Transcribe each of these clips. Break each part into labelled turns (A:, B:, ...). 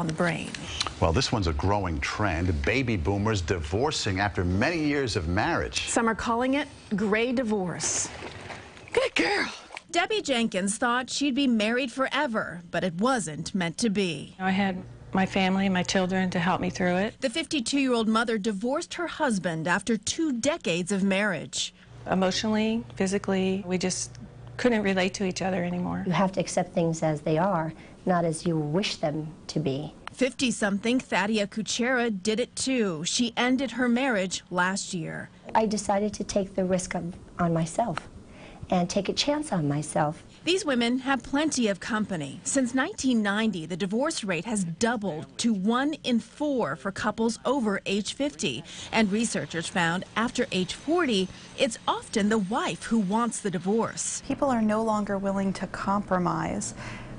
A: On the brain.
B: Well, this one's a growing trend. Baby boomers divorcing after many years of marriage.
A: Some are calling it gray divorce.
B: Good girl.
A: Debbie Jenkins thought she'd be married forever, but it wasn't meant to be.
C: I had my family, my children to help me through it.
A: The 52-year-old mother divorced her husband after 2 decades of marriage.
C: Emotionally, physically, we just couldn't relate to each other anymore.
D: You have to accept things as they are, not as you wish them to be.
A: 50-something Thaddea Kuchera did it too. She ended her marriage last year.
D: I decided to take the risk on myself and take a chance on myself.
A: These women have plenty of company. Since 1990, the divorce rate has doubled to 1 in 4 for couples over age 50. And researchers found after age 40, it's often the wife who wants the divorce.
E: People are no longer willing to compromise,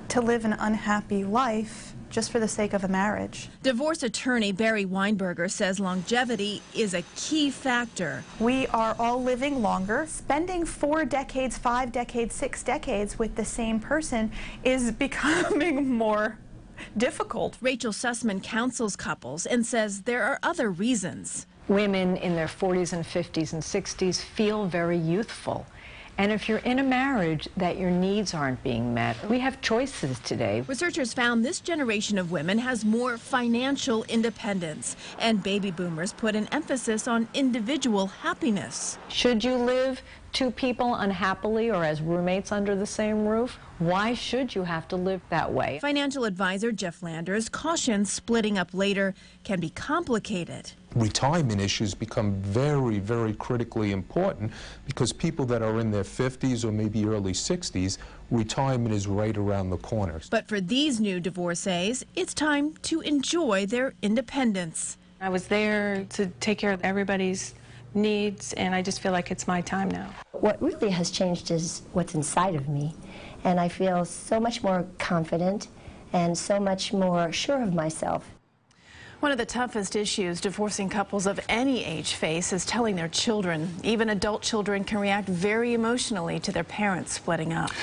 E: to live an unhappy life just for the sake of a marriage.
A: Divorce attorney Bari Weinberger says longevity is a key factor.
E: We are all living longer. Spending 4 decades, 5 decades, 6 decades with the same person is becoming more difficult.
A: Rachel Sussman counsels couples and says there are other reasons.
F: Women in their 40s and 50s and 60s feel very youthful. And if you're in a marriage that your needs aren't being met, we have choices today.
A: Researchers found this generation of women has more financial independence, and baby boomers put an emphasis on individual happiness.
F: Should you live 2 people unhappily or as roommates under the same roof? Why should you have to live that way?
A: Financial advisor Jeff Landers cautions splitting up later can be complicated.
G: Retirement issues become very, very critically important because people that are in their 50s or maybe early 60s, retirement is right around the corner.
A: But for these new divorcees, it's time to enjoy their independence.
C: I was there to take care of everybody's needs, and I just feel like it's my time now.
D: What really has changed is what's inside of me, and I feel so much more confident and so much more sure of myself.
A: One of the toughest issues divorcing couples of any age face is telling their children. Even adult children can react very emotionally to their parents splitting up.